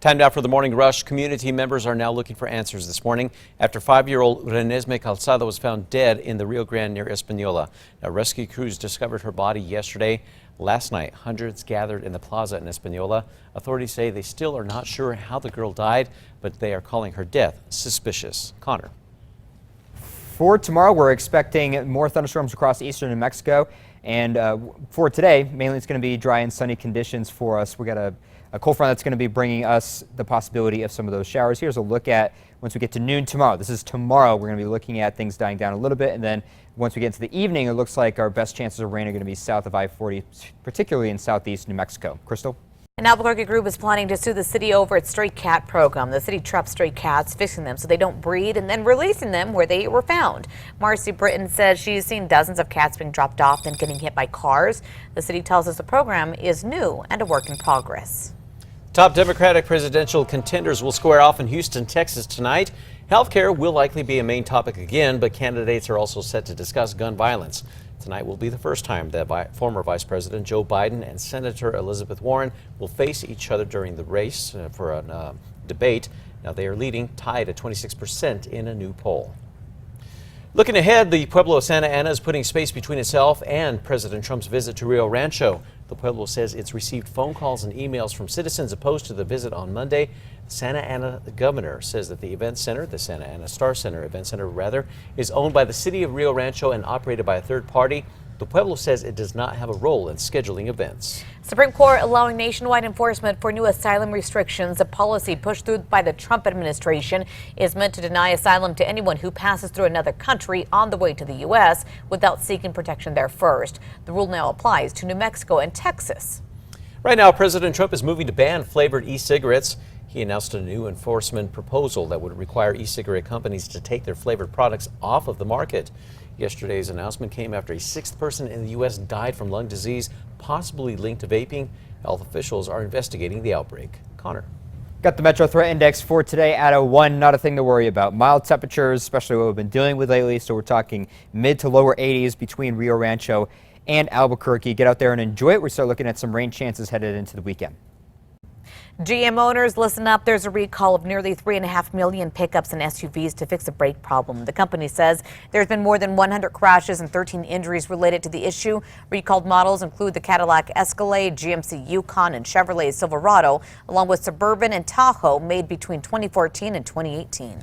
Time now for the morning rush. Community members are now looking for answers this morning after 5-year-old Renesme Calzada was found dead in the Rio Grande near Española. Now, rescue crews discovered her body yesterday. Last night, hundreds gathered in the plaza in Española. Authorities say they still are not sure how the girl died, but they are calling her death suspicious. Connor. For tomorrow, we're expecting more thunderstorms across eastern New Mexico. And for today, mainly it's going to be dry and sunny conditions for us. We got a cold front that's going to be bringing us the possibility of some of those showers. Here's a look at once we get to noon tomorrow. This is tomorrow. We're going to be looking at things dying down a little bit. And then once we get into the evening, it looks like our best chances of rain are going to be south of I-40, particularly in southeast New Mexico. Crystal? An Albuquerque group is planning to sue the city over its stray cat program. The city traps stray cats, fixing them so they don't breed and then releasing them where they were found. Marcy Britton says she's seen dozens of cats being dropped off and getting hit by cars. The city tells us the program is new and a work in progress. Top Democratic presidential contenders will square off in Houston, Texas tonight. Healthcare will likely be a main topic again, but candidates are also set to discuss gun violence. Tonight will be the first time that former Vice President Joe Biden and Senator Elizabeth Warren will face each other during the race for a debate. Now they are leading, tied at 26% in a new poll. Looking ahead, the Pueblo of Santa Ana is putting space between itself and President Trump's visit to Rio Rancho. The Pueblo says it's received phone calls and emails from citizens opposed to the visit on Monday. Santa Ana governor says that the event center, the Santa Ana Star Center event center rather, is owned by the city of Rio Rancho and operated by a third party. The Pueblo says it does not have a role in scheduling events. Supreme Court allowing nationwide enforcement for new asylum restrictions. A policy pushed through by the Trump administration is meant to deny asylum to anyone who passes through another country on the way to the U.S. without seeking protection there first. The rule now applies to New Mexico and Texas. Right now, President Trump is moving to ban flavored e-cigarettes. He announced a new enforcement proposal that would require e-cigarette companies to take their flavored products off of the market. Yesterday's announcement came after a sixth person in the U.S. died from lung disease, possibly linked to vaping. Health officials are investigating the outbreak. Connor. Got the Metro Threat Index for today at a 1, not a thing to worry about. Mild temperatures, especially what we've been dealing with lately, so we're talking mid to lower 80s between Rio Rancho and Albuquerque. Get out there and enjoy it. We start looking at some rain chances headed into the weekend. GM owners, listen up. There's a recall of nearly 3.5 million pickups and SUVs to fix a brake problem. The company says there's been more than 100 crashes and 13 injuries related to the issue. Recalled models include the Cadillac Escalade, GMC Yukon, and Chevrolet Silverado, along with Suburban and Tahoe made between 2014 and 2018.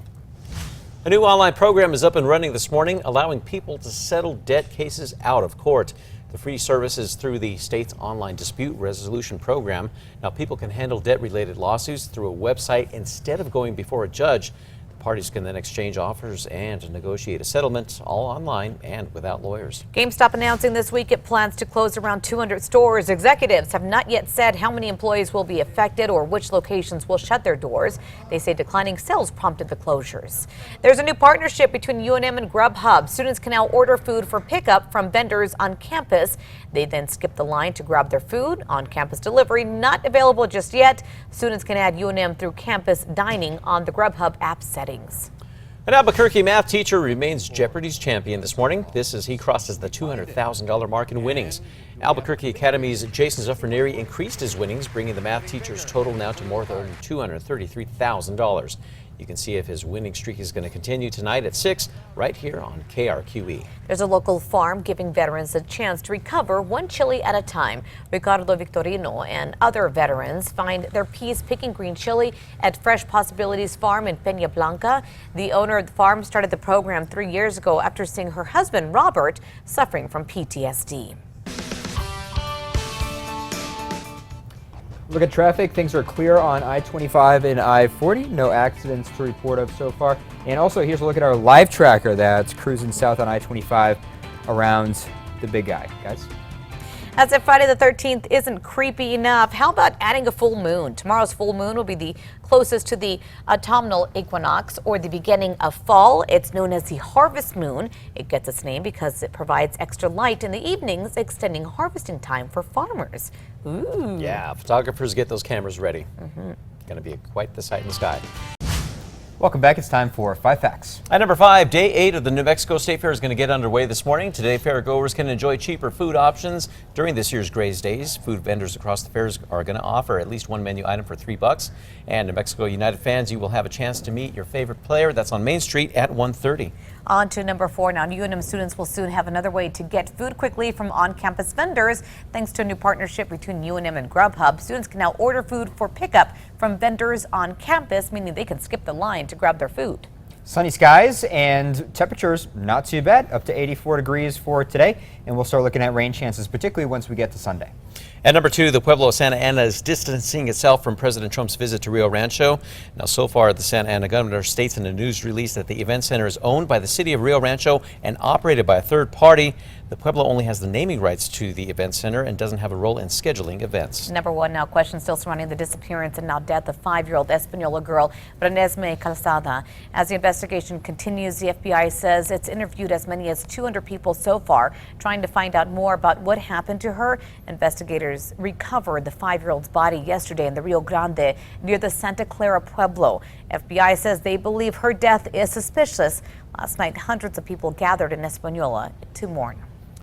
A new online program is up and running this morning, allowing people to settle debt cases out of court. The free service is through the state's online dispute resolution program. Now, people can handle debt-related lawsuits through a website instead of going before a judge. The parties can then exchange offers and negotiate a settlement, all online and without lawyers. GameStop announcing this week it plans to close around 200 stores. Executives have not yet said how many employees will be affected or which locations will shut their doors. They say declining sales prompted the closures. There's a new partnership between UNM and Grubhub. Students can now order food for pickup from vendors on campus. They then skip the line to grab their food. On-campus delivery not available just yet. Students can add UNM through campus dining on the Grubhub app settings. An Albuquerque math teacher remains Jeopardy's champion this morning. This as he crosses the $200,000 mark in winnings. Albuquerque Academy's Jason Zuffernieri increased his winnings, bringing the math teacher's total now to more than $233,000. You can see if his winning streak is going to continue tonight at 6, right here on KRQE. There's a local farm giving veterans a chance to recover one chili at a time. Ricardo Victorino and other veterans find their peace picking green chili at Fresh Possibilities Farm in Peña Blanca. The owner of the farm started the program 3 years ago after seeing her husband, Robert, suffering from PTSD. Look at traffic. Things are clear on I-25 and I-40. No accidents to report of so far. And also, here's a look at our live tracker that's cruising south on I-25 around the big guy. Guys? As if Friday the 13th isn't creepy enough, how about adding a full moon? Tomorrow's full moon will be the closest to the autumnal equinox, or the beginning of fall. It's known as the harvest moon. It gets its name because it provides extra light in the evenings, extending harvesting time for farmers. Ooh. Yeah, photographers get those cameras ready. Going to be quite the sight in the sky. Welcome back. It's time for 5 Facts. At number 5, Day 8 of the New Mexico State Fair is going to get underway this morning. Today, fairgoers can enjoy cheaper food options during this year's Graze Days. Food vendors across the fairs are going to offer at least one menu item for $3. And New Mexico United fans, you will have a chance to meet your favorite player. That's on Main Street at 1:30. On to number 4 now. UNM students will soon have another way to get food quickly from on-campus vendors. Thanks to a new partnership between UNM and Grubhub, students can now order food for pickup from vendors on campus, meaning they can skip the line to grab their food. Sunny skies and temperatures not too bad, up to 84 degrees for today, and we'll start looking at rain chances, particularly once we get to Sunday. At number 2, the Pueblo of Santa Ana is distancing itself from President Trump's visit to Rio Rancho. Now, so far, the Santa Ana governor states in a news release that the event center is owned by the city of Rio Rancho and operated by a third party. The Pueblo only has the naming rights to the event center and doesn't have a role in scheduling events. Number 1 now, questions still surrounding the disappearance and now death of 5-year-old Española girl Renesmee Calzada. As the investigation continues, the FBI says it's interviewed as many as 200 people so far, trying to find out more about what happened to her. Investigators recovered the 5-year-old's body yesterday in the Rio Grande near the Santa Clara Pueblo. FBI says they believe her death is suspicious. Last night, hundreds of people gathered in Española to mourn.